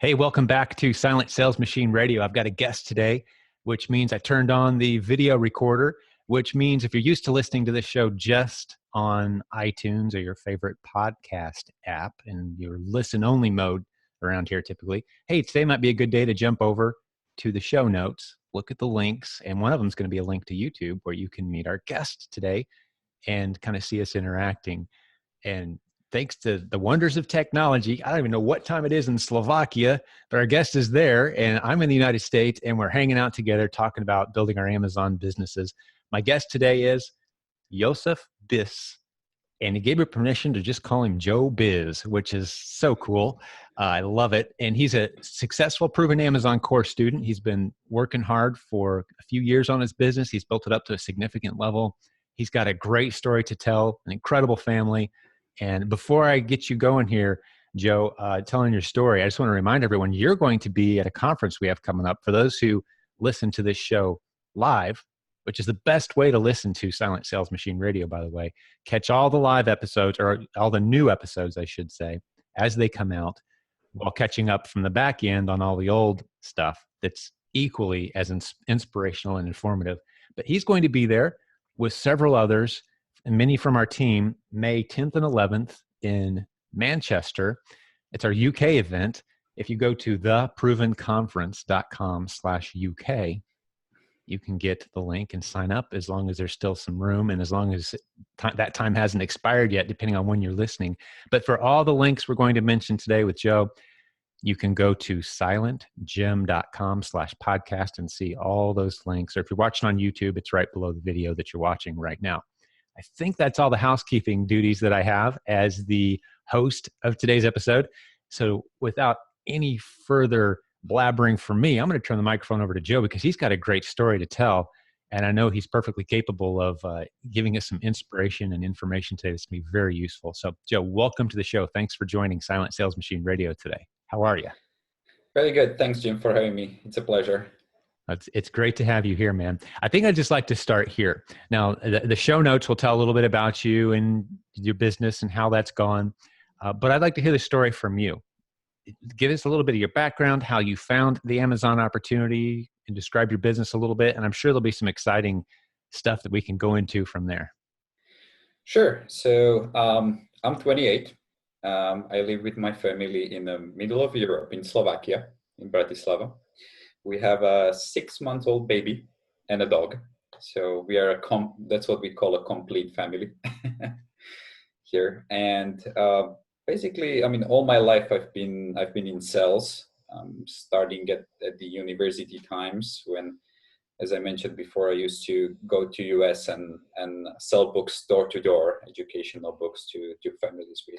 Hey, welcome back to Silent Sales Machine Radio. I've got a guest today, which means I turned on the video recorder, which means if you're used to listening to this show just on iTunes or your favorite podcast app and your listen-only mode around here typically, hey, today might be a good day to jump over to the show notes, look at the links, and one of them is going to be a link to YouTube where you can meet our guest today and kind of see us interacting. And thanks to the wonders of technology, I don't even know what time it is in Slovakia, but our guest is there and I'm in the United States and we're hanging out together talking about building our Amazon businesses. My guest today is Joseph Biss, and he gave me permission to just call him Joe Biz, which is so cool. I love it. And he's a successful, proven Amazon course student. He's been working hard for a few years on his business. He's built it up to a significant level. He's got a great story to tell, an incredible family. And before I get you going here, Joe, telling your story, I just want to remind everyone, you're going to be at a conference we have coming up. For those who listen to this show live, which is the best way to listen to Silent Sales Machine Radio, by the way, catch all the live episodes, or all the new episodes, I should say, as they come out, while catching up from the back end on all the old stuff that's equally as inspirational and informative. But he's going to be there with several others, and many from our team, May 10th and 11th in Manchester. It's our UK event. If you go to theprovenconference.com/UK, you can get the link and sign up as long as there's still some room and as long as that time hasn't expired yet, depending on when you're listening. But for all the links we're going to mention today with Joe, you can go to silentgem.com/podcast and see all those links. Or if you're watching on YouTube, it's right below the video that you're watching right now. I think that's all the housekeeping duties that I have as the host of today's episode. So without any further blabbering from me, I'm going to turn the microphone over to Joe because he's got a great story to tell. And I know he's perfectly capable of giving us some inspiration and information today that's going to be very useful. So Joe, welcome to the show. Thanks for joining Silent Sales Machine Radio today. How are you? Very good. Thanks, Jim, for having me. It's a pleasure. It's great to have you here, man. I think I'd just like to start here. Now, the show notes will tell a little bit about you and your business and how that's gone. But I'd like to hear the story from you. Give us a little bit of your background, how you found the Amazon opportunity, and describe your business a little bit. And I'm sure there'll be some exciting stuff that we can go into from there. Sure. So I'm 28. I live with my family in the middle of Europe, in Slovakia, in Bratislava. We have a 6-month-old baby and a dog. So we are that's what we call a complete family here. And basically, I mean, all my life I've been in sales, starting at the university times when, as I mentioned before, I used to go to US and sell books door to door, educational books to families with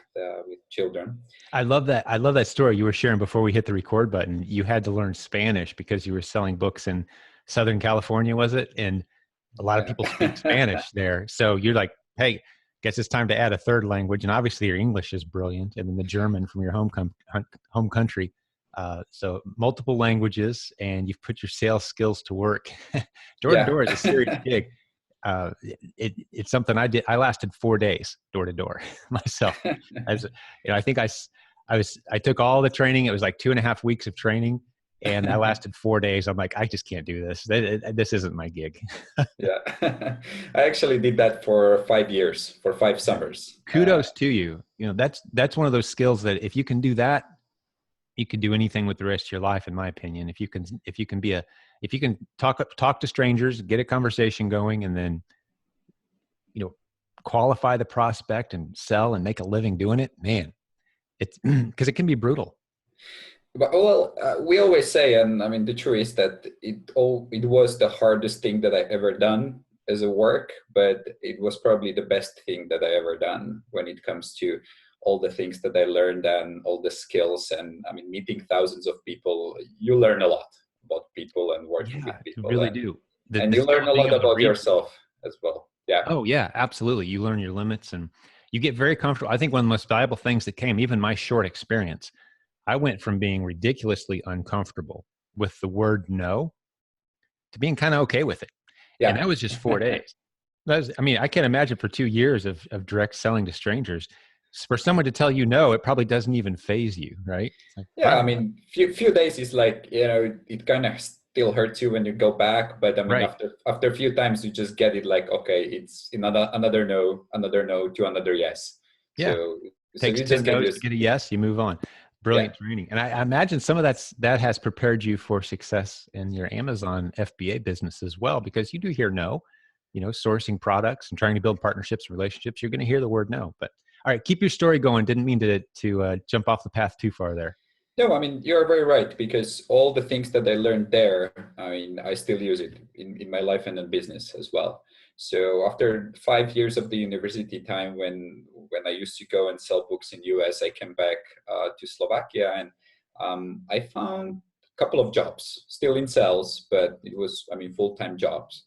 children. I love that. I love that story you were sharing before we hit the record button. You had to learn Spanish because you were selling books in Southern California, was it? And a lot of people speak Spanish there. So you're like, hey, guess it's time to add a third language. And obviously your English is brilliant. And then the German from your home country. So multiple languages, and you've put your sales skills to work. Door to door is a serious gig. It's something I did. I lasted 4 days door to door myself. I think I took all the training. It was like 2.5 weeks of training, and I lasted 4 days. I'm like, I just can't do this. This isn't my gig. Yeah, I actually did that for 5 years, for 5 summers. Kudos to you. You know, that's one of those skills that if you can do that, you can do anything with the rest of your life, in my opinion. If you can talk to strangers, get a conversation going, and then, qualify the prospect and sell and make a living doing it, man, it's because it can be brutal. But we always say, and I mean, the truth is that it was the hardest thing that I ever done as a work, but it was probably the best thing that I ever done when it comes to all the things that I learned and all the skills. And I mean, meeting thousands of people, you learn a lot about people and working with people. You really do. And you learn a lot about yourself as well. Yeah. Oh yeah, absolutely. You learn your limits and you get very comfortable. I think one of the most valuable things that came, even my short experience, I went from being ridiculously uncomfortable with the word no to being kind of okay with it. Yeah. And that was just 4 days. I can't imagine for 2 years of direct selling to strangers, for someone to tell you no, it probably doesn't even phase you, right? It's like, Yeah, I fine. mean, few days is like, it kind of still hurts you when you go back, but I mean, Right. after a few times, you just get it like, okay, it's another no to another yes. Yeah. So Takes you 10 just get no's to used. get a yes, you move on. Yeah. Brilliant training. And I imagine some of that has prepared you for success in your Amazon FBA business as well, because you do hear no, sourcing products and trying to build partnerships, relationships. You're going to hear the word no. But all right, keep your story going. Didn't mean to jump off the path too far there. No, I mean, you're very right, because all the things that I learned there, I mean, I still use it in my life and in business as well. So after 5 years of the university time, when I used to go and sell books in US, I came back to Slovakia, and I found a couple of jobs, still in sales, but it was, I mean, full-time jobs.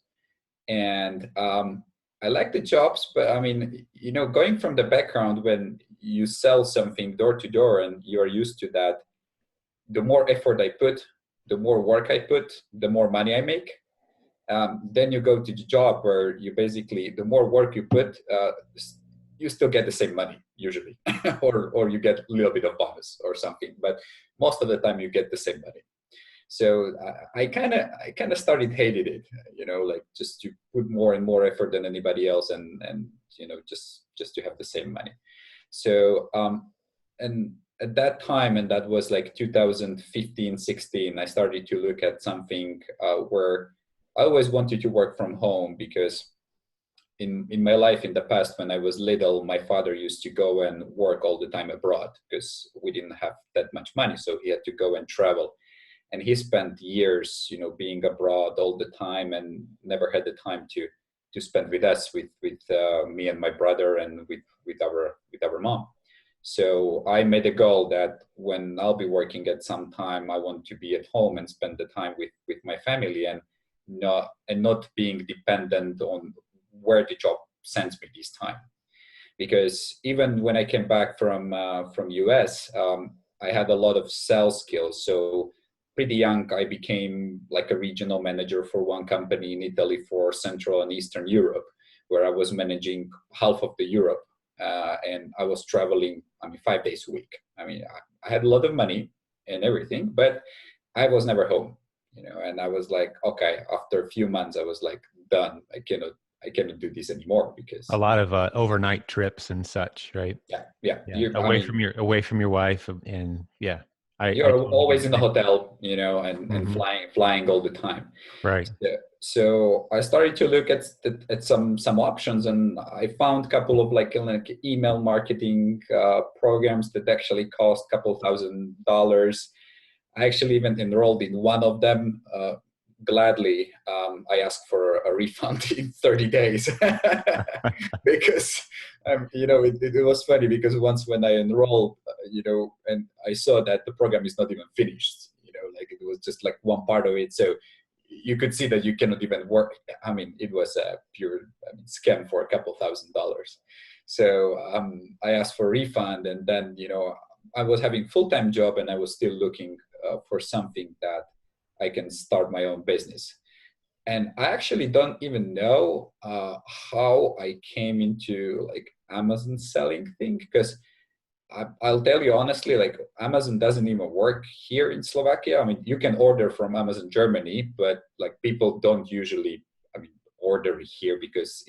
And I like the jobs, but I mean, going from the background when you sell something door to door and you're used to that, the more effort I put, the more work I put, the more money I make. Then you go to the job where you basically, the more work you put, you still get the same money usually, or you get a little bit of bonus or something. But most of the time you get the same money. So I kind of started hated it, like just to put more and more effort than anybody else, and just to have the same money. So and at that time, and that was like 2015, 16, I started to look at something where I always wanted to work from home, because in my life in the past, when I was little, my father used to go and work all the time abroad because we didn't have that much money. So he had to go and travel. And he spent years, being abroad all the time, and never had the time to spend with us, with me and my brother, and with our mom. So I made a goal that when I'll be working at some time, I want to be at home and spend the time with my family, and not being dependent on where the job sends me this time. Because even when I came back from US, I had a lot of sales skills. So pretty young, I became like a regional manager for one company in Italy for Central and Eastern Europe, where I was managing half of the Europe, and I was traveling, I mean, 5 days a week. I mean, I had a lot of money and everything, but I was never home, and I was like, okay, after a few months, I was like, done. I cannot do this anymore, A because lot of overnight trips and such, right? yeah, Yeah, I away from mean, your wife, and yeah, I you're totally get always in the it. hotel, and Hmm. flying all the time. Right. So I started to look at some options, and I found a couple of like email marketing programs that actually cost a couple $1,000. I actually even enrolled in one of them. Gladly, I asked for a refund in 30 days because, it was funny, because once when I enrolled, and I saw that the program is not even finished, like it was just like one part of it. So you could see that you cannot even work. I mean, it was a pure, scam for a couple $1,000. So I asked for a refund, and then, I was having full-time job, and I was still looking for something that I can start my own business. And I actually don't even know how I came into like Amazon selling thing, because I'll tell you honestly, like Amazon doesn't even work here in Slovakia. I mean, you can order from Amazon Germany, but like people don't usually, order here, because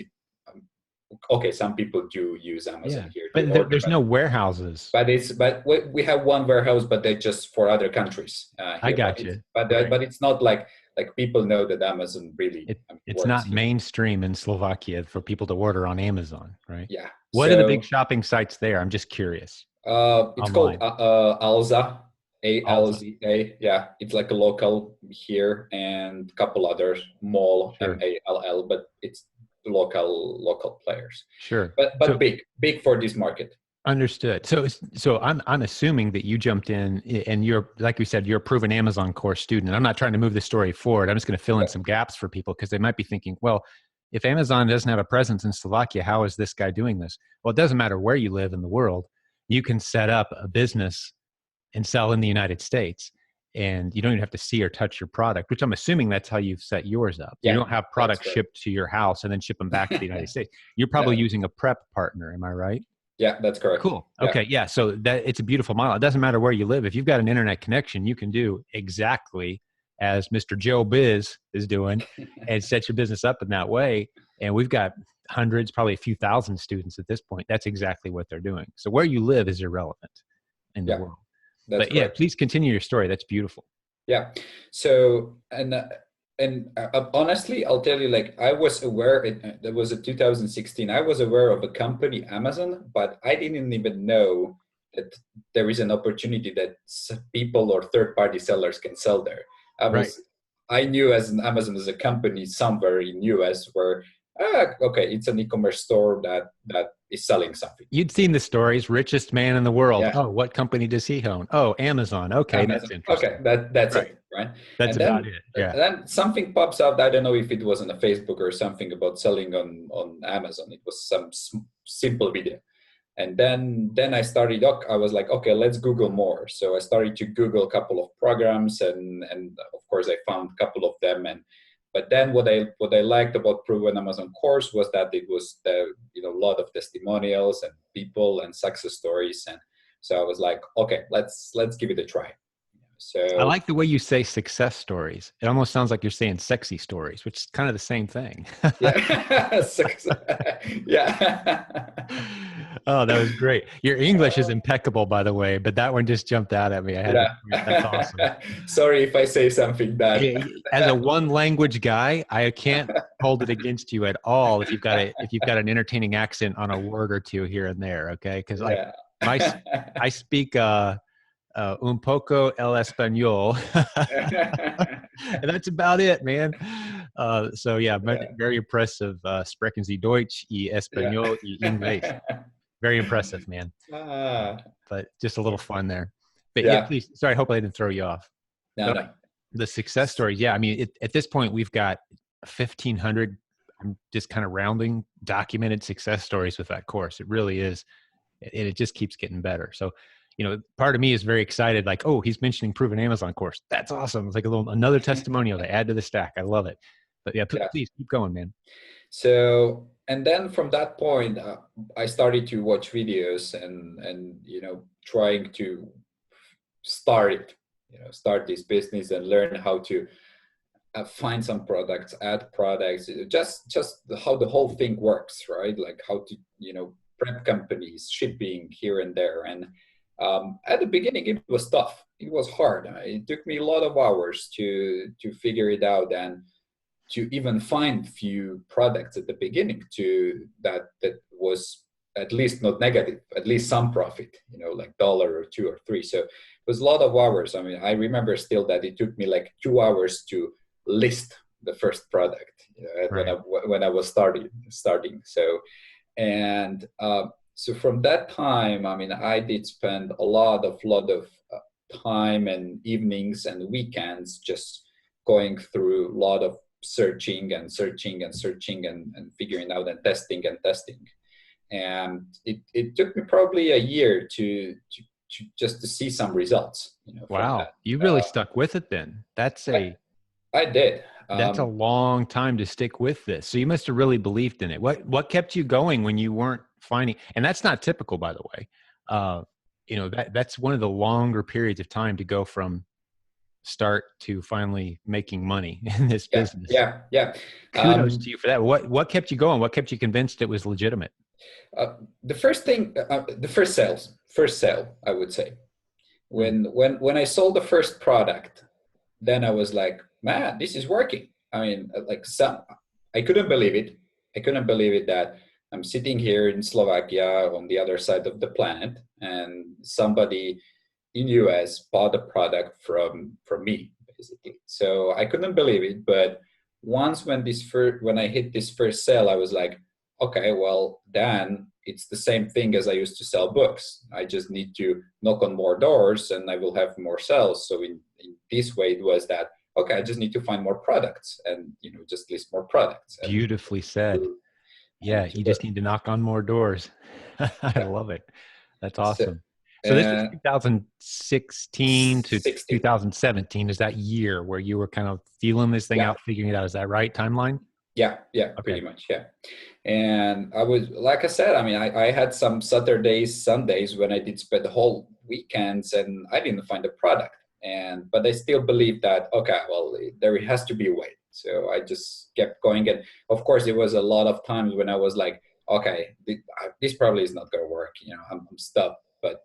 okay, some people do use Amazon Yeah, here to but order, there's no warehouses. but we have one warehouse, but they're just for other countries I here. got you. Right. But it's not like people know that Amazon really It's works not here. mainstream in Slovakia for people to order on Amazon, right? Yeah. What are the big So shopping sites there? I'm just curious. it's called Online. Alza, Alza. Alza. Yeah, it's like a local here, and a couple others, Mall, Sure. Mall, but it's local players. Sure. But So big for this market. understood. So I'm assuming that you jumped in and you're, like we said, you're a proven Amazon course student. And I'm not trying to move the story forward. I'm just going to fill in Okay. some gaps for people because they might be thinking, well, if Amazon doesn't have a presence in Slovakia, how is this guy doing this? Well, it doesn't matter where you live in the world. You can set up a business and sell in the United States. And you don't even have to see or touch your product, which I'm assuming that's how you've set yours up. You Yeah, don't have that's products correct. shipped to your house and then ship them back to the United States. You're probably No. using a prep partner. Am I right? Yeah, that's correct. Cool. Yeah. Okay. Yeah. So that it's a beautiful model. It doesn't matter where you live. If you've got an internet connection, you can do exactly as Mr. Joe Biz is doing and set your business up in that way. And we've got hundreds, probably a few thousand students at this point. That's exactly what they're doing. So where you live is irrelevant in the Yeah, world. that's But yeah, correct. please continue your story. That's beautiful. Yeah. So honestly, I'll tell you, like I was aware that was a 2016. I was aware of a company, Amazon, but I didn't even know that there is an opportunity that people or third-party sellers can sell there. I Right. was, I knew as an Amazon as a company somewhere in US where, okay, it's an e-commerce store that is selling something. You'd seen the stories, richest man in the world. Yeah, Oh, what company does he own? Oh, Amazon. Okay, that's Amazon. Okay, interesting. that's Right. it, right? That's And about then it. Yeah. something pops up. I don't know if it was on a Facebook or something about selling on Amazon. It was some simple video, and then I started. I was like, okay, let's Google more. So I started to Google a couple of programs, and of course I found a couple of them. And but then what I liked about Proven Amazon course was that it was a lot of testimonials and people and success stories. And so I was like, okay, let's give it a try. I So like the way you say success stories. It almost sounds like you're saying sexy stories, which is kind of the same thing. yeah, yeah, Oh, that was great. Your English is impeccable, by the way, but that one just jumped out at me. I had to. That's awesome. yeah. Sorry if I say something that. As a one language guy, I can't hold it against you at all if you've got an entertaining accent on a word or two here and there. Okay, because like Yeah. my I speak un poco el español. And that's about it, man. So yeah, Yeah. very impressive. Sprechen Sie Deutsch y Yeah. Español y Inglés. Very impressive, man. Ah, But just a little fun there. But yeah, yeah. please. Sorry, I hope I didn't throw you off. No, But no. the success stories, yeah. I mean, at this point, we've got 1,500. I'm just kind of rounding documented success stories with that course. It really is, and it just keeps getting better. So, part of me is very excited. Like, oh, he's mentioning Proven Amazon course. That's awesome. It's like another testimonial to add to the stack. I love it. But yeah, Yeah. please keep going, man. So, and then from that point, I started to watch videos and trying to start it, start this business and learn how to find some products, add products, just how the whole thing works, right? Like how to prep companies, shipping here and there. And at the beginning, it was tough. It was hard. It took me a lot of hours to figure it out and to even find few products at the beginning that was at least not negative, at least some profit, like dollar or two or three. So it was a lot of hours. I mean, I remember still that it took me like 2 hours to list the first product, Right. when I was starting. So, and so from that time, I mean, I did spend a lot of time and evenings and weekends just going through a lot of searching and figuring out and testing. And it took me probably a year to just to see some results, from Wow. that. You really stuck with it then. I, I did. That's a long time to stick with this. So you must have really believed in it. What kept you going when you weren't finding, and that's not typical, by the way. That's one of the longer periods of time to go from start to finally making money in this Yeah, business. yeah. Kudos to you for that. What kept you going? What kept you convinced it was legitimate? The first sale, I would say. When I sold the first product, then I was like, man, this is working. I mean, I couldn't believe it. I couldn't believe it that I'm sitting here in Slovakia on the other side of the planet, and somebody in US bought a product from me, basically. So I couldn't believe it. But once when I hit this first sale, I was like, okay, well then it's the same thing as I used to sell books. I just need to knock on more doors and I will have more sales. So in this way it was that, okay, I just need to find more products and just list more products Beautifully said. Yeah, and to you work. just need to knock on more doors. I Yeah. love it. That's So, awesome. So this was 2016 to 16. 2017. Is that year where you were kind of feeling this thing Yeah. out, figuring it out? Is that right? Timeline? Yeah, Okay. pretty much, yeah. And I was, like I said, I mean, I had some Saturdays, Sundays when I did spend the whole weekends and I didn't find a product. But I still believe that, okay, well, there has to be a way. So I just kept going. And of course, there was a lot of times when I was like, okay, this probably is not going to work. I'm stuck, but,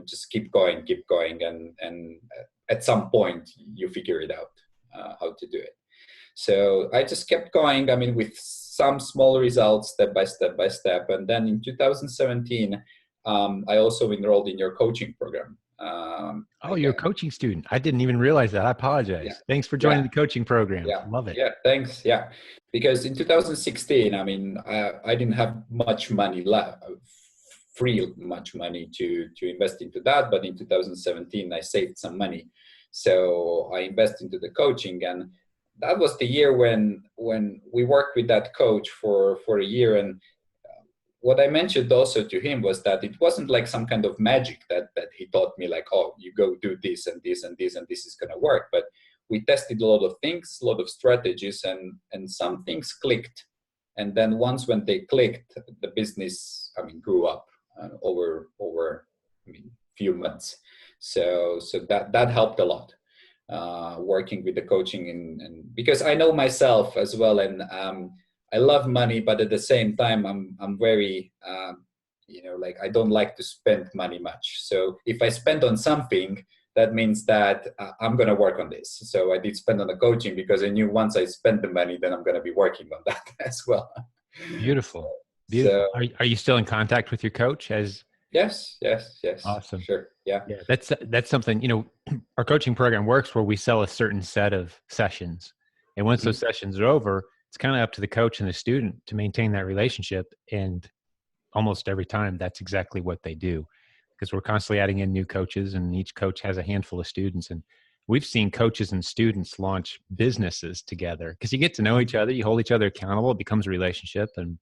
just keep going. And at some point you figure it out, how to do it. So I just kept going. I mean, with some small results, step by step by step. And then in 2017, I also enrolled in your coaching program Oh, you're a again. coaching student. I didn't even realize that. I Yeah, apologize. Thanks for joining yeah, the coaching program. yeah, Love it. yeah. Thanks. Yeah, because in 2016, I mean, I didn't have much money left, free much money to invest into that. But in 2017, I saved some money, so I invested into the coaching, and that was the year when we worked with that coach for a year. And what I mentioned also to him was that it wasn't like some kind of magic that he taught me, like, oh, you go do this and this and this and this is going to work. But we tested a lot of things, a lot of strategies, and some things clicked. And then once when they clicked, the business, I mean, grew up over I mean, few months. So that helped a lot, working with the coaching, and because I know myself as well. And I love money, but at the same time, I'm very, like, I don't like to spend money much. So if I spend on something, that means that I'm going to work on this. So I did spend on the coaching because I knew once I spend the money, then I'm going to be working on that as well. Beautiful. So Beautiful. Are you still in contact with your coach? As yes, awesome. sure, yeah. Yeah, that's something, our coaching program works where we sell a certain set of sessions. And once those Mhm. sessions are over, it's kind of up to the coach and the student to maintain that relationship. And almost every time that's exactly what they do, because we're constantly adding in new coaches and each coach has a handful of students. And we've seen coaches and students launch businesses together because you get to know each other, you hold each other accountable, it becomes a relationship, and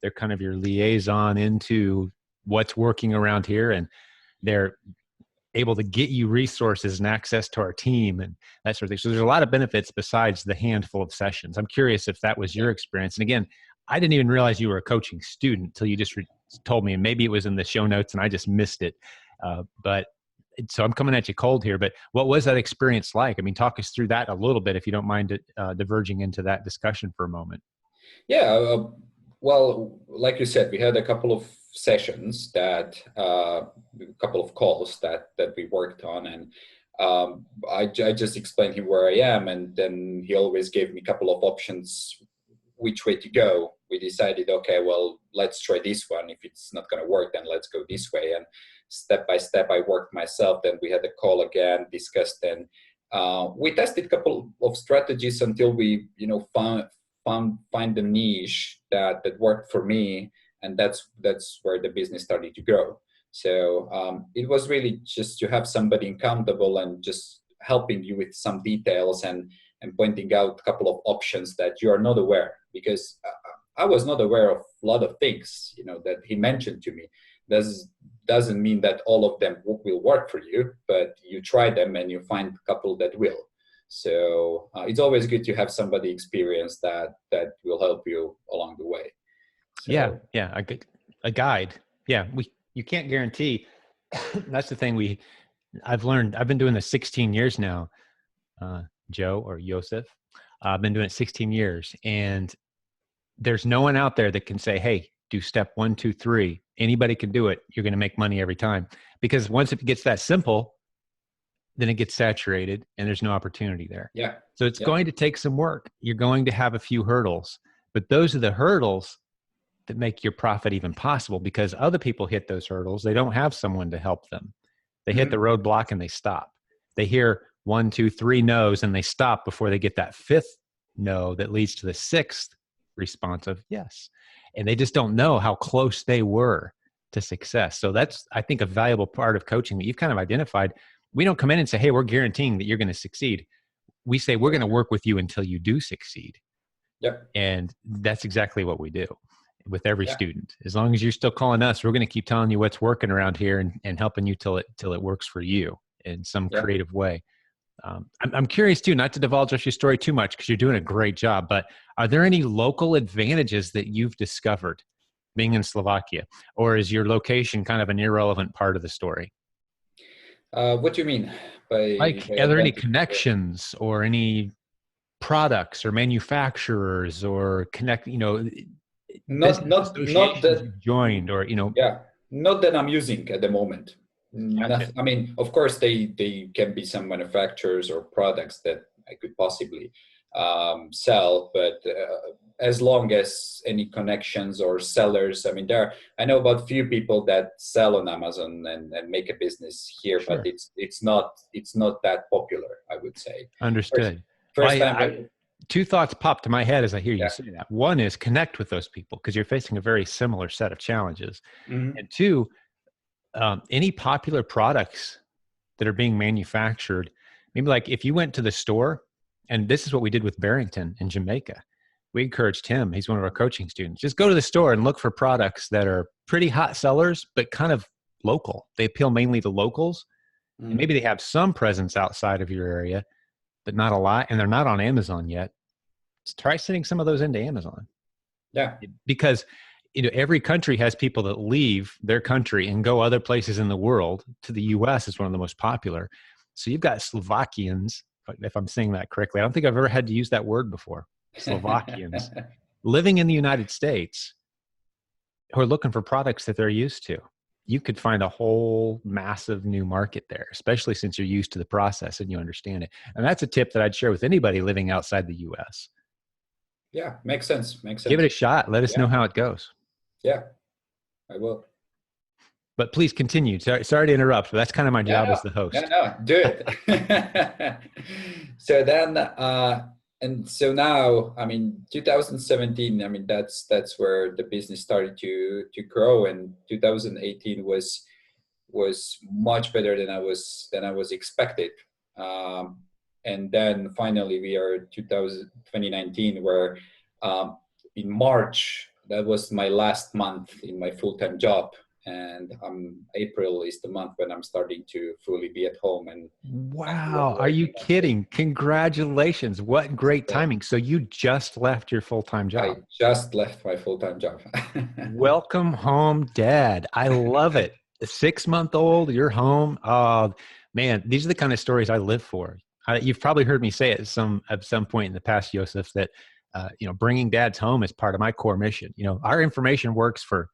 they're kind of your liaison into what's working around here. And they're able to get you resources and access to our team and that sort of thing. So there's a lot of benefits besides the handful of sessions. I'm curious if that was your experience. And again, I didn't even realize you were a coaching student until you just told me, and maybe it was in the show notes and I just missed it. But so I'm coming at you cold here, but what was that experience like? I mean, talk us through that a little bit, if you don't mind it, diverging into that discussion for a moment. Yeah, well, like you said, we had a couple of sessions a couple of calls that we worked on, and I just explained him where I am, and then he always gave me a couple of options which way to go. We decided, okay, well, let's try this one. If it's not going to work, then let's go this way. And step by step, I worked myself. Then we had a call again, discussed, and we tested a couple of strategies until we, find the niche that worked for me, and that's where the business started to grow. So it was really just to have somebody accountable and just helping you with some details and pointing out a couple of options that you are not aware, because I was not aware of a lot of things, that he mentioned to me. Doesn't mean that all of them will work for you, but you try them and you find a couple that will. So it's always good to have somebody experienced that will help you along the way. Yeah, So yeah, a guide. Yeah, you can't guarantee. That's the thing I've learned. I've been doing this 16 years now, Joe or Joseph. I've been doing it 16 years, and there's no one out there that can say, "Hey, do step 1, 2, 3." Anybody can do it. You're going to make money every time, because once it gets that simple, then it gets saturated, and there's no opportunity there. yeah, So it's yeah, going to take some work. You're going to have a few hurdles, but those are the hurdles that make your profit even possible, because other people hit those hurdles. They don't have someone to help them. They hit the hmm, roadblock and they stop. They hear 1, 2, 3 no's and they stop before they get that fifth no that leads to the sixth response of yes. And they just don't know how close they were to success. So that's, I think, a valuable part of coaching that you've kind of identified. We don't come in and say, hey, we're guaranteeing that you're going to succeed. We say, we're going to work with you until you do succeed. yeah, And that's exactly what we do with every yeah, student. As long as you're still calling us, we're going to keep telling you what's working around here and helping you till it works for you in some yeah. creative way. I'm curious too, not to divulge your story too much because you're doing a great job, but are there any local advantages that you've discovered being in Slovakia, or is your location kind of an irrelevant part of the story? What do you mean Like, by are there any advantage? connections or any products or manufacturers or Not business not not associations that. you've joined or, Yeah, not that I'm using at the moment. gotcha. Nothing. I mean, of course, they can be some manufacturers or products that I could possibly sell, but as long as any connections or sellers, I mean, I know about few people that sell on Amazon and make a business here, but Sure. it's not that popular, I would say. First, Understood. Well, first time, two thoughts pop to my head as I hear you yeah. say that. One is connect with those people because you're facing a very similar set of challenges. Mhm. And two, any popular products that are being manufactured, maybe like if you went to the store, and this is what we did with Barrington in Jamaica. We encouraged him, he's one of our coaching students, just go to the store and look for products that are pretty hot sellers, but kind of local. They appeal mainly to locals, and maybe Mhm. they have some presence outside of your area, but not a lot, and they're not on Amazon yet. Try sending some of those into Amazon Yeah. because every country has people that leave their country and go other places in the world. To the US is one of the most popular. So you've got Slovakians, if I'm saying that correctly. I don't think I've ever had to use that word before. Slovakians living in the United States who are looking for products that they're used to. You could find a whole massive new market there, especially since you're used to the process and you understand it. And that's a tip that I'd share with anybody living outside the US. Yeah, makes sense. Makes Give it a sense. shot. Let us Yeah, know how it goes. yeah, I will. But please continue. Sorry to interrupt, but that's kind of my No, job as no, the no, host. no, do it. So then, and so now, I mean, 2017. I mean, that's where the business started to grow, and 2018 was much better than I was expected. Um, and then finally, we are 2019, where in March, that was my last month in my full-time job, and April is the month when I'm starting to fully be at home and Wow. Are you working on this. kidding? Congratulations. What great So timing. So you just left your full-time I job. just left my full-time job. Welcome home, Dad. I love it. A 6-month old, you're home. Oh, man, these are the kind of stories I live for. You've probably heard me say it at some point in the past, Joseph, that bringing dads home is part of my core mission. Our information works for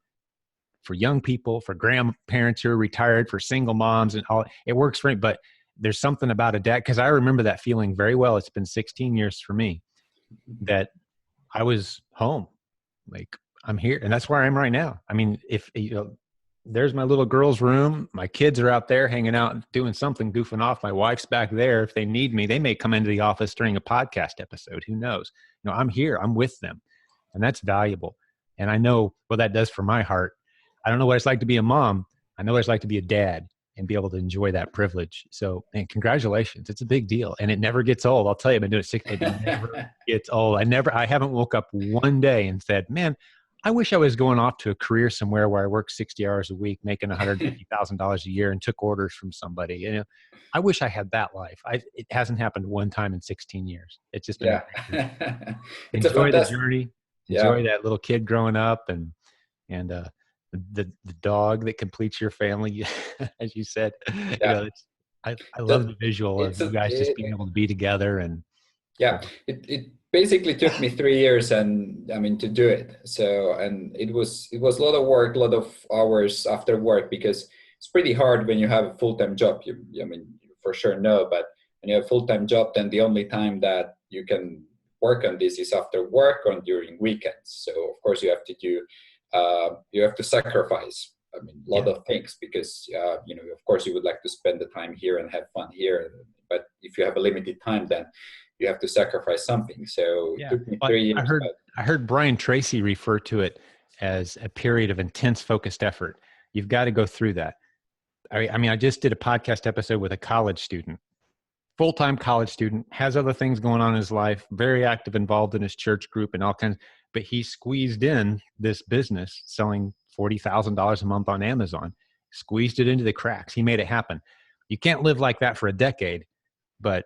young people, for grandparents who are retired, for single moms, and all. It works for me, but there's something about a dad because I remember that feeling very well. It's been 16 years for me that I was home, like I'm here, and that's where I am right now. I mean, if there's my little girl's room, my kids are out there hanging out, doing something, goofing off. My wife's back there. If they need me, they may come into the office during a podcast episode. Who knows? I'm here. I'm with them, and that's valuable. And I know what that does for my heart. I don't know what it's like to be a mom. I know what it's like to be a dad and be able to enjoy that privilege. So, and congratulations. It's a big deal and it never gets old. I'll tell you, I've been doing it never gets old. I haven't woke up one day and said, man, I wish I was going off to a career somewhere where I worked 60 hours a week, making $150,000 a year and took orders from somebody. I wish I had that life. It hasn't happened one time in 16 years. It's just been a Yeah. great journey. It's a Enjoy the fantastic. journey, Yeah. enjoy that little kid growing up and the dog that completes your family, as you said. Yeah. I love The, the visual of it's you a, guys just being it, able to be together and yeah, it basically took me 3 years, and I mean, to do it. So, and it was a lot of work, a lot of hours after work, because it's pretty hard when you have a full-time job. I mean, you for sure know, but when you have a full-time job, then the only time that you can work on this is after work or during weekends. So of course you have to sacrifice. I mean, a lot yeah. of things, because of course, you would like to spend the time here and have fun here, but if you have a limited time, then you have to sacrifice something. So it Yeah. took me But 3 years, but I heard Brian Tracy refer to it as a period of intense focused effort. You've got to go through that. I mean, I just did a podcast episode with a college student, full-time college student, has other things going on in his life, very active, involved in his church group and all kinds, but he squeezed in this business selling $40,000 a month on Amazon, squeezed it into the cracks. He made it happen. You can't live like that for a decade, but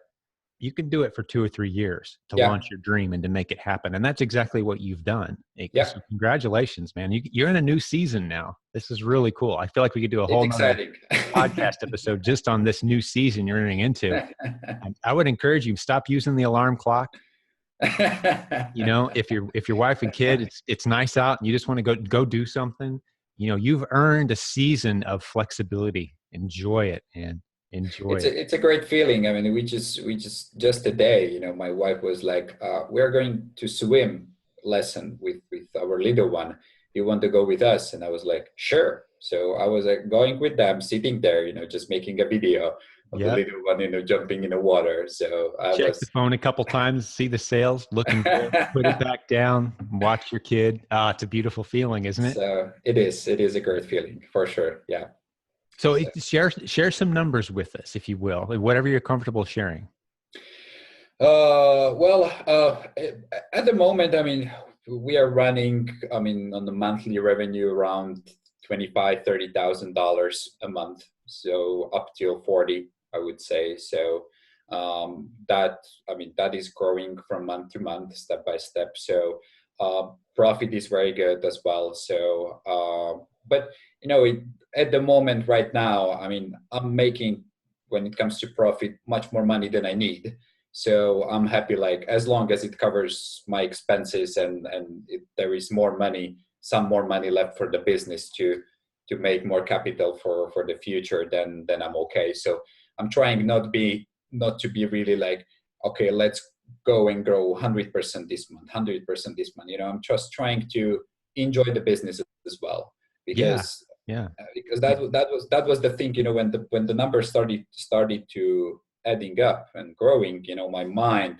you can do it for 2 or 3 years to Yeah, launch your dream and to make it happen. And that's exactly what you've done. yeah, So congratulations, man. You're in a new season now. This is really cool. I feel like we could do a it's whole nother exciting. podcast episode just on this new season you're entering into. I would encourage you, stop using the alarm clock. You know, if your wife and kid, it's nice out and you just want to go do something, you know, you've earned a season of flexibility. Enjoy it and enjoy it. It's a great feeling. I mean, we just today, my wife was like, "We're going to swim lesson with our little one. You want to go with us?" And I was like, "Sure." So I was like going with them, sitting there, just making a video of the Yep. little one, jumping in the water. So I Check the was. phone a couple times, see the sales, looking good, put it back down, watch your kid. Ah, it's a beautiful feeling, isn't it? So it is a great feeling for sure. Yeah. So So, share some numbers with us, if you will, whatever you're comfortable sharing. well, at the moment, I mean, we are running, I mean, on the monthly revenue around 25, $30,000 a month. So up till 40, I would say. So I mean, that is growing from month to month, step by step. So profit is very good as well. So, but at the moment right now, I mean, I'm making, when it comes to profit, much more money than I need. So I'm happy, like, as long as it covers my expenses and there is some more money left for the business to make more capital for the future, then I'm okay. So I'm trying not to be really like, okay, let's go and grow 100% this month, 100% this month. I'm just trying to enjoy the business as well, Yeah. because Yeah. that was the thing. When the numbers started to adding up and growing, my mind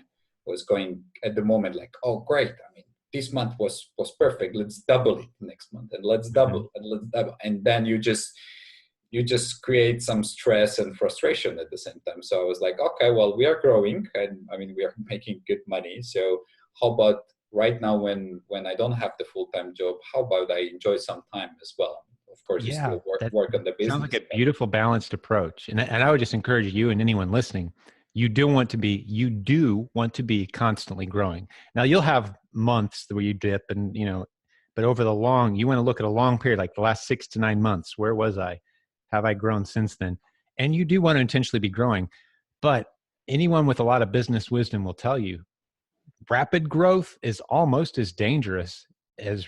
was going at the moment like, oh great, I mean, this month was perfect, let's double it next month, and let's Mhm. double, and let's double, and then you just create some stress and frustration at the same time. So I was like, okay, well, we are growing, and I mean, we are making good money, so how about right now, when I don't have the full-time job, how about I enjoy some time as well? Of course, you Yeah. still work That work on the sounds like business, a but beautiful balanced approach. And I would just encourage you and anyone listening, you do want to be constantly growing. Now you'll have months where you dip and, but over you want to look at a long period, like the last 6 to 9 months. Where was I? Have I grown since then? And you do want to intentionally be growing, but anyone with a lot of business wisdom will tell you rapid growth is almost as dangerous as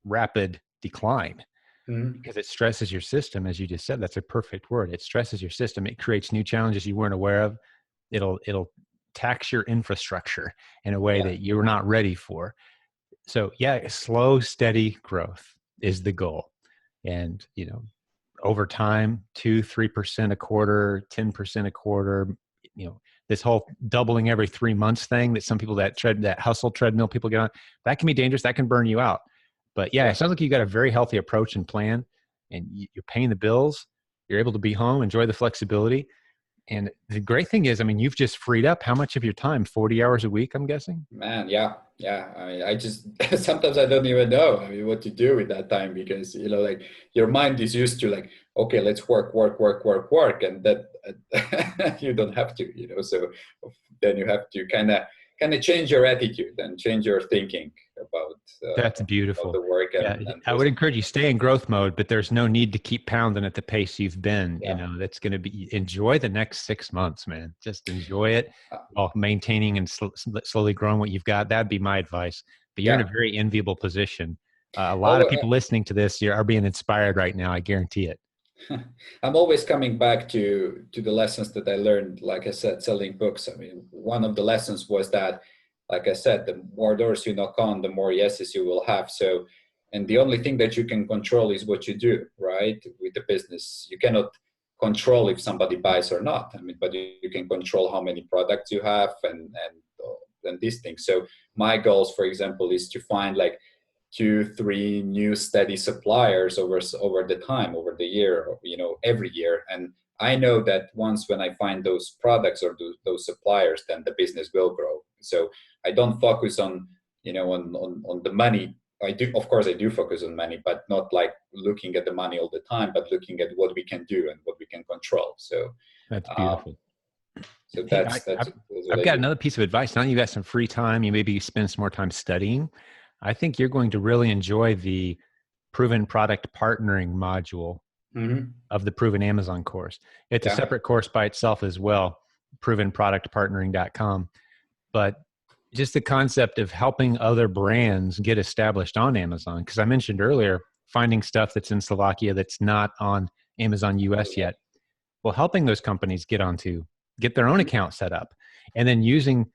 rapid decline, Mhm. because it stresses your system. As you just said, that's a perfect word. It stresses your system. It creates new challenges you weren't aware of. It'll tax your infrastructure in a way Yeah, that you're not ready for. So yeah, slow, steady growth is the goal. And over time, 2-3% a quarter, 10% a quarter, this whole doubling every 3 months thing that some people, that hustle treadmill people get on, that can be dangerous. That can burn you out. But yeah, it yeah. sounds like you got a very healthy approach and plan, and you're paying the bills. You're able to be home, enjoy the flexibility. And the great thing is, I mean, you've just freed up how much of your time? 40 hours a week, I'm guessing? Man, yeah, yeah. I mean, I just sometimes I don't even know, I mean, what to do with that time, because like, your mind is used to like, okay, let's work, work, work, work, work, and that you don't have to, So then you have to kind of change your attitude and change your thinking That's about beautiful. the work Yeah, and I would encourage you, stay in growth mode, but there's no need to keep pounding at the pace you've been. yeah, That's going to be, enjoy the next 6 months, man. Just enjoy it uh, while maintaining and slowly growing what you've got. That'd be my advice. But you're in a yeah. very enviable position. A lot of Although people listening to this are being inspired right now. I guarantee it. I'm always coming back to the lessons that I learned, like I said, selling books. I mean, one of the lessons was that, like I said, the more doors you knock on, the more yeses you will have. So, and the only thing that you can control is what you do, right? With the business, you cannot control if somebody buys or not. I mean, but you can control how many products you have and these things. So my goals, for example, is to find like 2, 3 new steady suppliers over the time, over the year, every year. And I know that once when I find those products or those suppliers, then the business will grow. So I don't focus on on the money. I do, of course, I do focus on money, but not like looking at the money all the time, but looking at what we can do and what we can control. So That's um, beautiful. So Hey, that's what I've I got do. another piece of advice. Now you've got some free time, you maybe spend some more time studying. I think you're going to really enjoy the proven product partnering module Hmm. of the Proven Amazon course. It's a Yeah, separate course by itself as well, provenproductpartnering.com. But just the concept of helping other brands get established on Amazon, because I mentioned earlier, finding stuff that's in Slovakia that's not on Amazon US yet. Well, helping those companies get their own account set up, and then using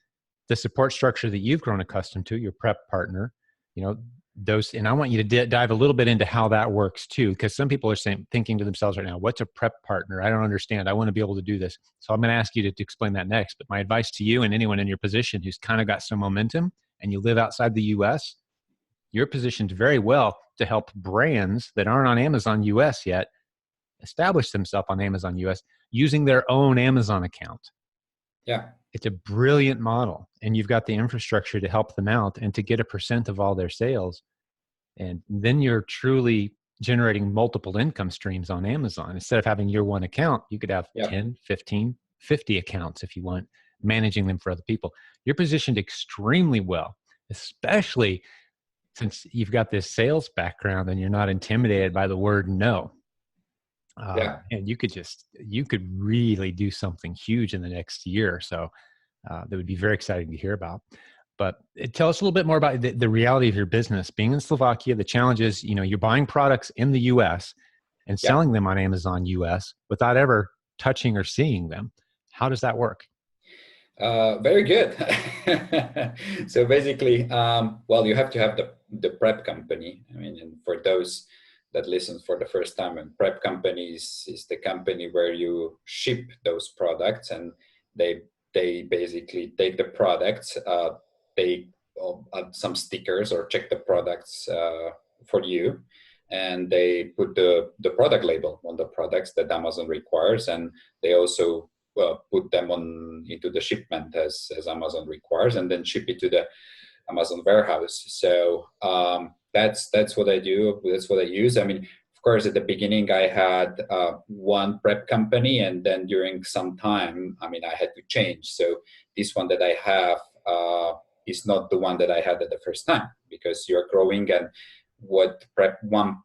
the support structure that you've grown accustomed to, your prep partner, you know, those, and I want you to dive a little bit into how that works too, because some people are thinking to themselves right now, what's a prep partner? I don't understand. I want to be able to do this. So I'm going to ask you to explain that next. But my advice to you and anyone in your position who's kind of got some momentum and you live outside the US, you're positioned very well to help brands that aren't on Amazon US yet establish themselves on Amazon US using their own Amazon account. yeah, It's a brilliant model, and you've got the infrastructure to help them out and to get a percent of all their sales. And then you're truly generating multiple income streams on Amazon. Instead of having your one account, you could have yeah, 10, 15, 50 accounts if you want, managing them for other people. You're positioned extremely well, especially since you've got this sales background and you're not intimidated by the word no. yeah. And you could really do something huge in the next year or so. That would be very exciting to hear about. But tell us a little bit more about the reality of your business. Being in Slovakia, the challenge is, you're buying products in the US and Yeah. selling them on Amazon US without ever touching or seeing them. How does that work? Very good. So basically, well, you have to have the prep company. I mean, and for those that listen for the first time, and prep companies is the company where you ship those products, and they they basically take the products, they add some stickers or check the products for you, and they put the product label on the products that Amazon requires, and they also put them on into the shipment as Amazon requires, and then ship it to the Amazon warehouse. So that's what I do. That's what I use. I mean, of course, at the beginning I had one prep company, and then during some time, I mean, I had to change. So this one that I have is not the one that I had at the first time, because you're growing, and what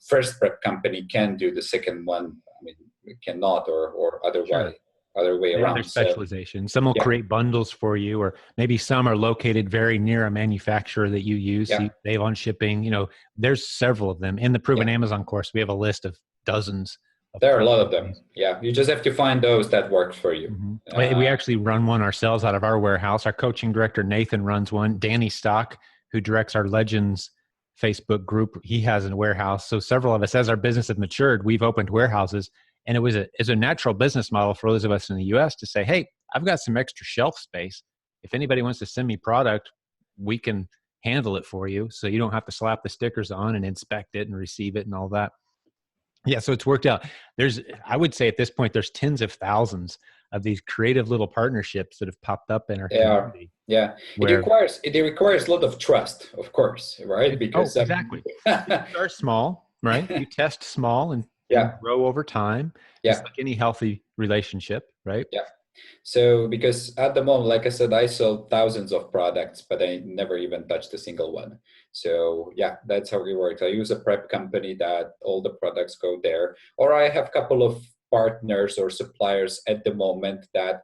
first prep company can do, the second one, I mean, cannot, or otherwise Sure. other way They have their around. So specialization. Some will yeah, create bundles for you, or maybe some are located very near a manufacturer that you use. So yeah, they have on shipping. There's several of them in the Proven yeah. Amazon course. We have a list of dozens of There are a prep lot of them. companies. Yeah, you just have to find those that work for you. Mhm. We Uh, actually run one ourselves out of our warehouse. Our coaching director, Nathan, runs one. Danny Stock, who directs our Legends Facebook group, he has a warehouse. So several of us, as our business has matured, we've opened warehouses. And it's a natural business model for those of us in the US to say, hey, I've got some extra shelf space. If anybody wants to send me product, we can handle it for you. So you don't have to slap the stickers on and inspect it and receive it and all that. Yeah, so it's worked out. I would say at this point, there's tens of thousands of these creative little partnerships that have popped up in our yeah, community yeah. where, It requires a lot of trust, of course, right? oh, Because exactly. You start small, right? You test small and yeah, grow over time, just yeah, like any healthy relationship, right? yeah. So because at the moment, like I said, I sold thousands of products, but I never even touched a single one. So yeah, that's how it works. I use a prep company that all the products go there, or I have a couple of partners or suppliers at the moment that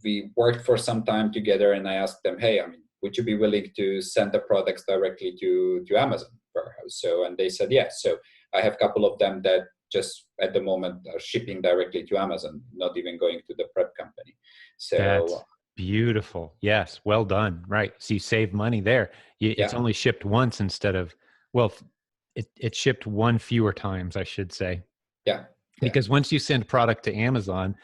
we worked for some time together, and I asked them, hey, I mean, would you be willing to send the products directly to Amazon warehouse? So, and they said yes. So I have a couple of them that just at the moment are shipping directly to Amazon, not even going to the prep company. So That's beautiful. Yes, well done. Right. So you save money there. It's yeah, only shipped once instead of, well, it shipped one fewer times, I should say. yeah, yeah, Because once you send product to Amazon,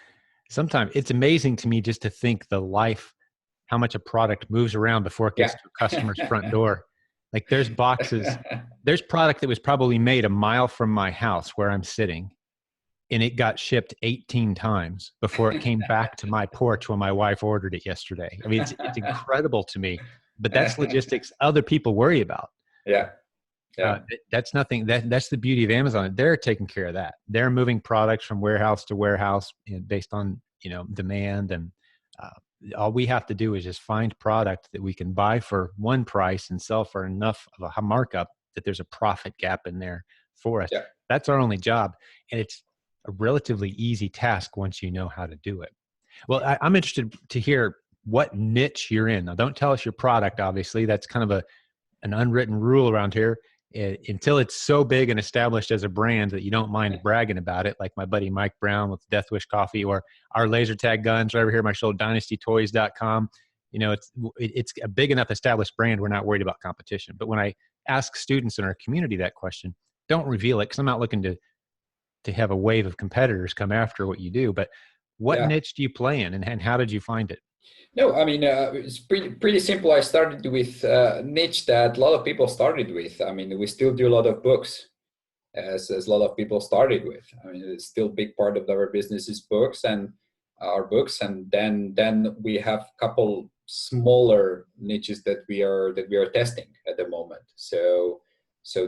sometimes it's amazing to me just to think how much a product moves around before it gets yeah. to a customer's front door. Like there's product that was probably made a mile from my house where I'm sitting, and it got shipped 18 times before it came back to my porch when my wife ordered it yesterday. I mean, it's incredible to me, but that's logistics other people worry about. Yeah, yeah, That's nothing. That's the beauty of Amazon. They're taking care of that. They're moving products from warehouse to warehouse based on demand, and all we have to do is just find product that we can buy for one price and sell for enough of a markup that there's a profit gap in there for us. Yeah. That's our only job. And it's a relatively easy task once you know how to do it. Well, I'm interested to hear what niche you're in. Now, don't tell us your product, obviously. That's kind of an unwritten rule around here. Until it's so big and established as a brand that you don't mind bragging about it, like my buddy Mike Brown with Death Wish Coffee, or our laser tag guns right over here, my show, dynastytoys.com. You know, it's a big enough established brand. We're not worried about competition. But when I ask students in our community that question, don't reveal it, because I'm not looking to have a wave of competitors come after what you do. But what Yeah. niche do you play in, and how did you find it? No, I mean, it's pretty simple. I started with a niche that a lot of people started with. I mean, we still do a lot of books, as a lot of people started with. I mean, it's still a big part of our business is books and our books, and then we have a couple smaller niches that we are testing at the moment. So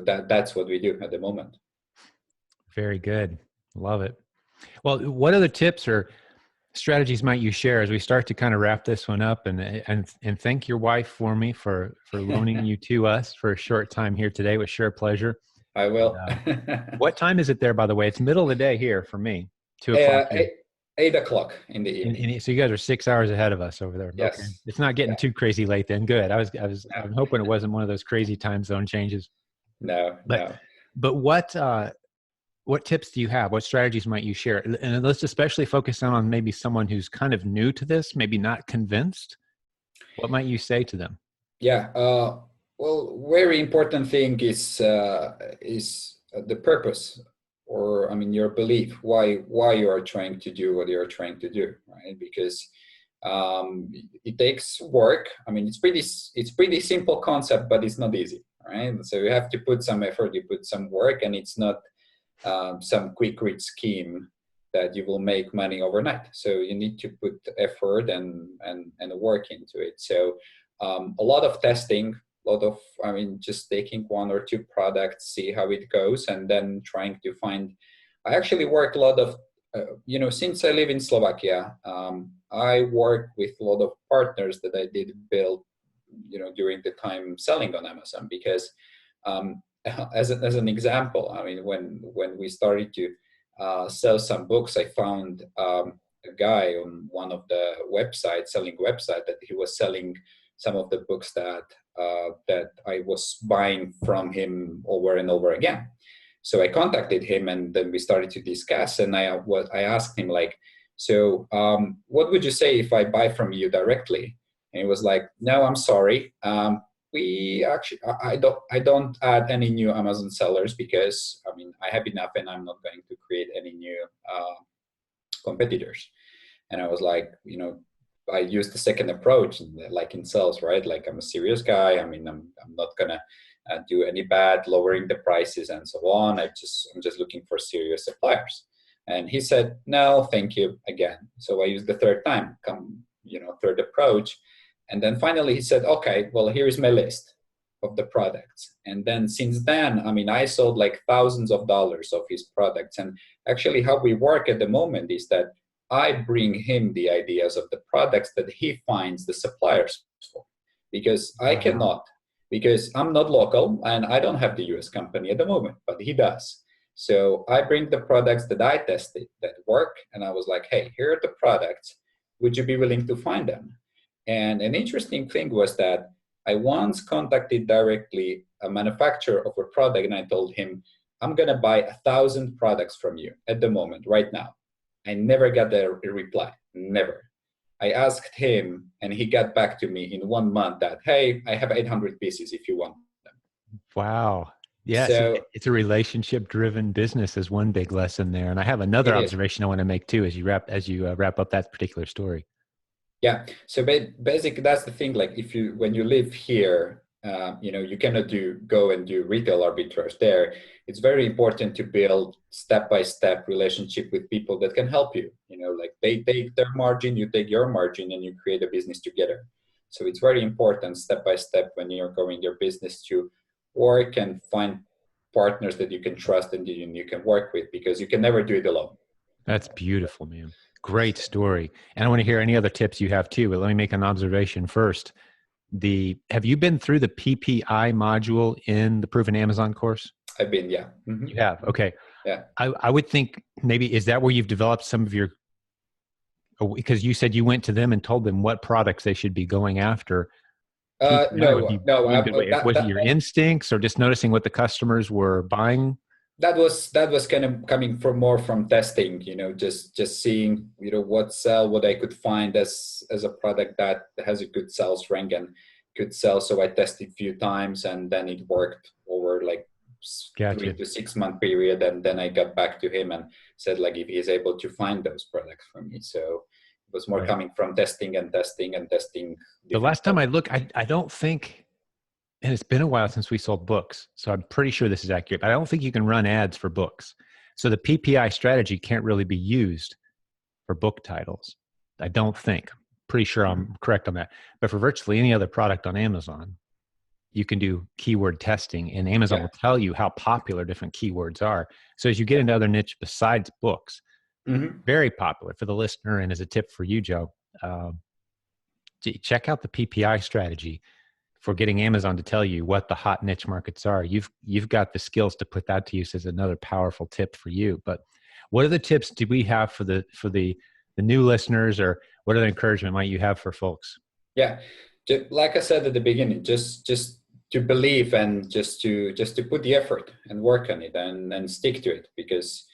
that's what we do at the moment. Very good. Love it. Well, what other tips or strategies might you share as we start to kind of wrap this one up, and thank your wife for me for loaning you to us for a short time here today. It was sure a pleasure. I will. What time is it there, by the way? It's middle of the day here for me. 2:00 here. 8 o'clock in the evening. So you guys are 6 hours ahead of us over there. Yes. Okay. It's not getting too crazy late then. Good. I'm hoping it wasn't one of those crazy time zone changes. No. But what tips do you have? What strategies might you share? And let's especially focus on maybe someone who's kind of new to this, maybe not convinced. What might you say to them? Yeah. Well, very important thing is the purpose, or I mean your belief. Why you are trying to do what you are trying to do, right? Because it takes work. I mean, it's pretty simple concept, but it's not easy, right? So you have to put some effort, you put some work, and it's not some quick rich scheme that you will make money overnight. So you need to put effort and work into it. So a lot of testing, I mean, just taking one or two products, see how it goes, and then trying to find. I actually work a lot of, since I live in Slovakia, I work with a lot of partners that I did build, during the time selling on Amazon, because as an example, I mean, when we started to sell some books, I found a guy on one of the selling website, that he was selling some of the books that I was buying from him over and over again. So I contacted him, and then we started to discuss. And I asked him, like, so what would you say if I buy from you directly? And he was like, no, I'm sorry. We actually, I don't add any new Amazon sellers, because I mean, I have enough, and I'm not going to create any new competitors. And I was like, I used the second approach, like in sales, right? Like, I'm a serious guy. I mean, I'm not gonna do any bad, lowering the prices and so on. I'm just looking for serious suppliers. And he said, no, thank you again. So I used the third approach. And then finally he said, okay, well, here is my list of the products. And then since then, I mean, I sold like thousands of dollars of his products. And actually how we work at the moment is that I bring him the ideas of the products that he finds the suppliers for, because I cannot, because I'm not local and I don't have the US company at the moment, but he does. So I bring the products that I tested that work. And I was like, hey, here are the products. Would you be willing to find them? And an interesting thing was that I once contacted directly a manufacturer of a product, and I told him, I'm going to buy 1,000 products from you at the moment, right now. I never got a reply, never. I asked him, and he got back to me in 1 month that, hey, I have 800 pieces if you want them. Wow. Yes, so, it's a relationship-driven business is one big lesson there. And I have another observation I want to make too as you wrap up that particular story. Yeah. So basically, that's the thing. Like, when you live here, you cannot go and do retail arbitrage there. It's very important to build step-by-step relationship with people that can help you. Like, they take their margin, you take your margin, and you create a business together. So it's very important step-by-step when you're growing your business to work and find partners that you can trust and you can work with, because you can never do it alone. That's beautiful, man. Great story. And I want to hear any other tips you have too, but let me make an observation first. Have you been through the PPI module in the Proven Amazon course? I've been, yeah. You have. Okay. Yeah. I would think maybe, is that where you've developed some of your, because you said you went to them and told them what products they should be going after. PPI would be No. one good way. Was it your instincts or just noticing what the customers were buying? That was kind of coming from more from testing, just seeing, what I could find as a product that has a good sales rank and could sell. So I tested a few times, and then it worked over like Gotcha. 3 to 6 month period, and then I got back to him and said like if he is able to find those products for me. So it was more coming from testing and testing and testing. The last time I looked, I don't think, and it's been a while since we sold books, so I'm pretty sure this is accurate, but I don't think you can run ads for books. So the PPI strategy can't really be used for book titles. I don't think. Pretty sure I'm correct on that. But for virtually any other product on Amazon, you can do keyword testing, and Amazon will tell you how popular different keywords are. So as you get into other niche besides books, very popular for the listener, and as a tip for you, Joe, check out the PPI strategy for getting Amazon to tell you what the hot niche markets are. You've got the skills to put that to use as another powerful tip for you. But what other tips do we have for the new listeners, or what other encouragement might you have for folks? Yeah, like I said at the beginning, just to believe, and just to put the effort and work on it, and stick to it, because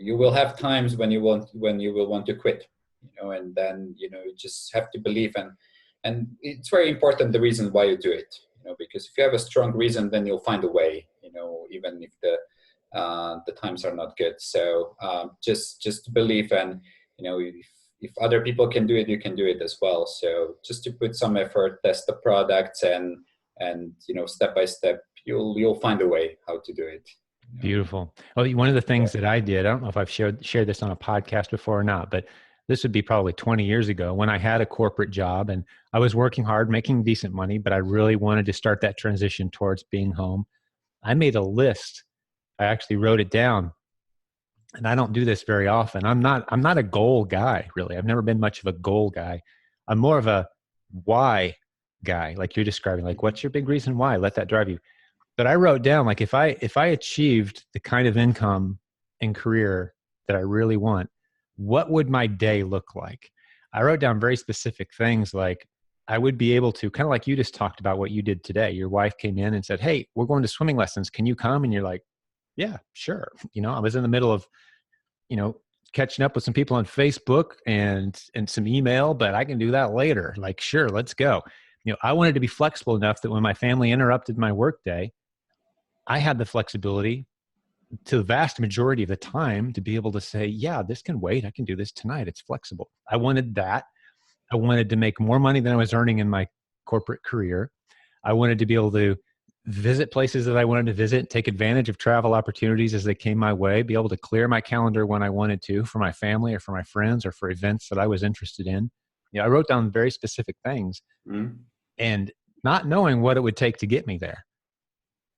you will have times when you will want to quit, and then you just have to believe, and it's very important the reason why you do it, because if you have a strong reason, then you'll find a way, even if the times are not good. So just believe, and if other people can do it, you can do it as well. So just to put some effort, test the products, and step by step, you'll find a way how to do it. Beautiful. Well, one of the things that I did, I don't know if I've shared this on a podcast before or not, but this would be probably 20 years ago when I had a corporate job and I was working hard, making decent money, but I really wanted to start that transition towards being home. I made a list. I actually wrote it down, and I don't do this very often. I'm not a goal guy, really. I've never been much of a goal guy. I'm more of a why guy, like you're describing. Like, what's your big reason why? Let that drive you. But I wrote down, like, if I achieved the kind of income and career that I really want, what would my day look like? I wrote down very specific things, like I would be able to, kind of like you just talked about what you did today. Your wife came in and said, "Hey, we're going to swimming lessons. Can you come?" And you're like, "Yeah, sure." I was in the middle of, catching up with some people on Facebook and some email, but I can do that later. Like, sure, let's go. I wanted to be flexible enough that when my family interrupted my workday, I had the flexibility to the vast majority of the time to be able to say, yeah, this can wait. I can do this tonight. It's flexible. I wanted that. I wanted to make more money than I was earning in my corporate career. I wanted to be able to visit places that I wanted to visit, take advantage of travel opportunities as they came my way, be able to clear my calendar when I wanted to for my family or for my friends or for events that I was interested in. I wrote down very specific things, and not knowing what it would take to get me there,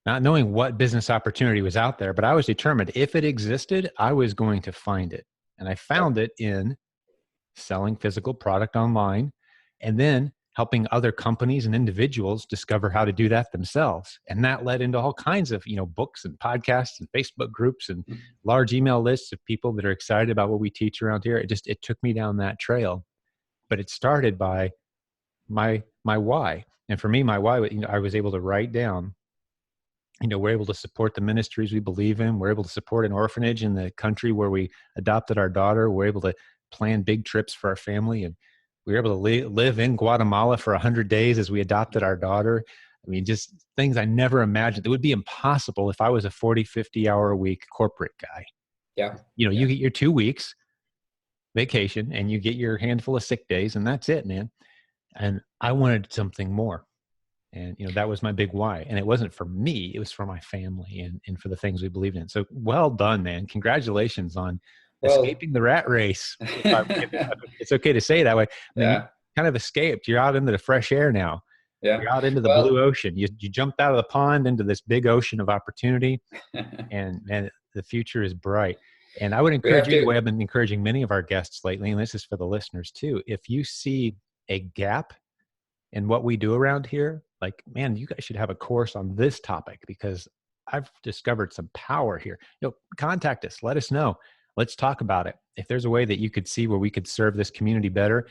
not knowing what business opportunity was out there, but I was determined if it existed, I was going to find it. And I found it in selling physical product online, and then helping other companies and individuals discover how to do that themselves. And that led into all kinds of, books and podcasts and Facebook groups and large email lists of people that are excited about what we teach around here. It took me down that trail, but it started by my why. And for me, my why, I was able to write down, we're able to support the ministries we believe in. We're able to support an orphanage in the country where we adopted our daughter. We're able to plan big trips for our family. And we were able to live in Guatemala for 100 days as we adopted our daughter. I mean, just things I never imagined. It would be impossible if I was a 40, 50 hour a week corporate guy. Yeah. You get your 2 weeks vacation and you get your handful of sick days, and that's it, man. And I wanted something more. And, that was my big why. And it wasn't for me, it was for my family and for the things we believed in. So well done, man. Congratulations on escaping the rat race. It's okay to say it that way. I mean, you kind of escaped. You're out into the fresh air now. Yeah. You're out into the blue ocean. You jumped out of the pond into this big ocean of opportunity, and the future is bright. And I would We encourage have you the way to. I've been encouraging many of our guests lately, and this is for the listeners too. If you see a gap in what we do around here, like, man, you guys should have a course on this topic because I've discovered some power here. Contact us, let us know. Let's talk about it. If there's a way that you could see where we could serve this community better,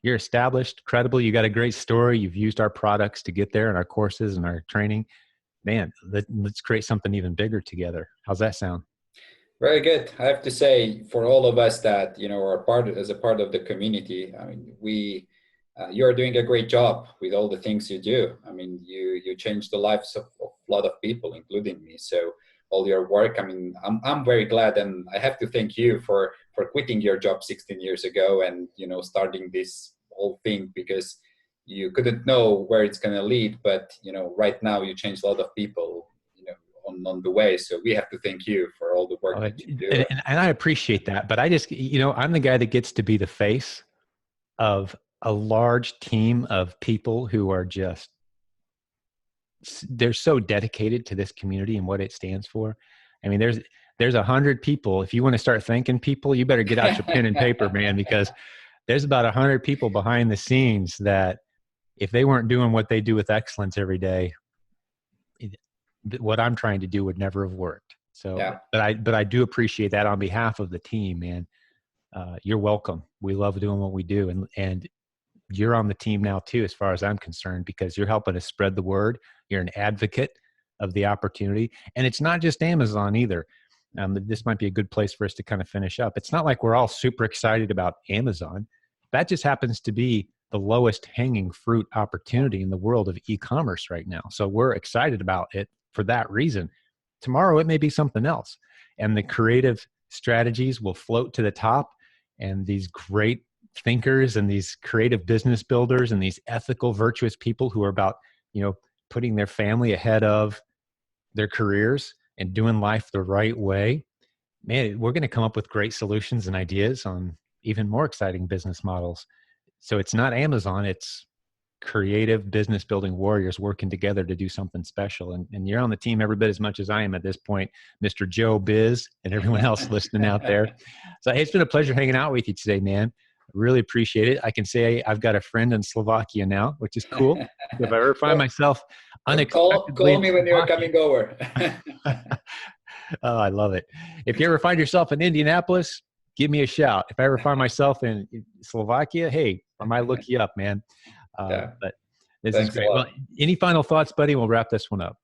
you're established, credible, you got a great story, you've used our products to get there and our courses and our training, man, let's create something even bigger together. How's that sound? Very good. I have to say, for all of us that are as a part of the community, I mean, you are doing a great job with all the things you do. I mean, you change the lives of a lot of people, including me. So all your work, I mean, I'm very glad, and I have to thank you for quitting your job 16 years ago and starting this whole thing, because you couldn't know where it's going to lead, but right now you changed a lot of people on the way. So we have to thank you for all the work Uh, that you do. and I appreciate that, but I just, I'm the guy that gets to be the face of a large team of people who are just, they're so dedicated to this community and what it stands for. I mean, there's 100 people. If you want to start thanking people, you better get out your pen and paper, man, because there's about 100 people behind the scenes that if they weren't doing what they do with excellence every day, what I'm trying to do would never have worked. So, Yeah. but I do appreciate that on behalf of the team, man. You're welcome. We love doing what we do. And you're on the team now too, as far as I'm concerned, because you're helping us spread the word. You're an advocate of the opportunity. And it's not just Amazon either. This might be a good place for us to kind of finish up. It's not like we're all super excited about Amazon. That just happens to be the lowest hanging fruit opportunity in the world of e-commerce right now. So we're excited about it for that reason. Tomorrow, it may be something else. And the creative strategies will float to the top. And these great thinkers and these creative business builders and these ethical, virtuous people who are about, putting their family ahead of their careers and doing life the right way, man, we're going to come up with great solutions and ideas on even more exciting business models. So it's not Amazon, it's creative business building warriors working together to do something special. And you're on the team every bit as much as I am at this point, Mr. Joe Biz, and everyone else listening out there. So hey, it's been a pleasure hanging out with you today, man. Really appreciate it. I can say I've got a friend in Slovakia now, which is cool. If I ever find myself unexpectedly Call in me when you're Slovakia, coming over. oh, I love it. If you ever find yourself in Indianapolis, give me a shout. If I ever find myself in Slovakia, hey, I might look you up, man. Yeah. But this is Thanks a great. Well, lot. any final thoughts, buddy? We'll wrap this one up.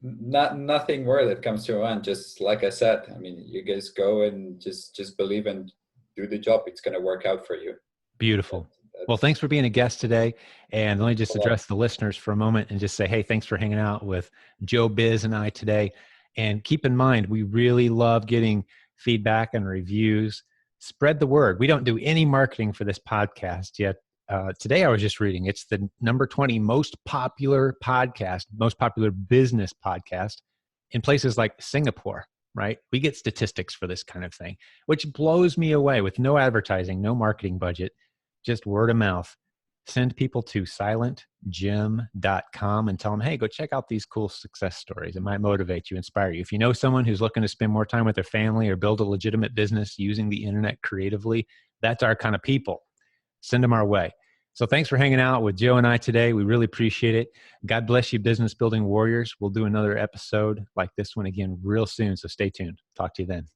Nothing more that comes to mind. Just like I said, I mean, you guys go and just believe and do the job. It's going to work out for you. Beautiful. Well, thanks for being a guest today. And let me just a lot. address the listeners for a moment and just say, hey, thanks for hanging out with Joe Biz and I today. And keep in mind, we really love getting feedback and reviews. Spread the word. We don't do any marketing for this podcast yet. Today I was just reading, it's the number 20 most popular podcast, most popular business podcast in places like Singapore, right? We get statistics for this kind of thing, which blows me away, with no advertising, no marketing budget, just word of mouth. Send people to silentjim.com and tell them, hey, go check out these cool success stories. It might motivate you, inspire you. If you know someone who's looking to spend more time with their family or build a legitimate business using the internet creatively, that's our kind of people. Send them our way. So thanks for hanging out with Joe and I today. We really appreciate it. God bless you, business building warriors. We'll do another episode like this one again real soon. So stay tuned. Talk to you then.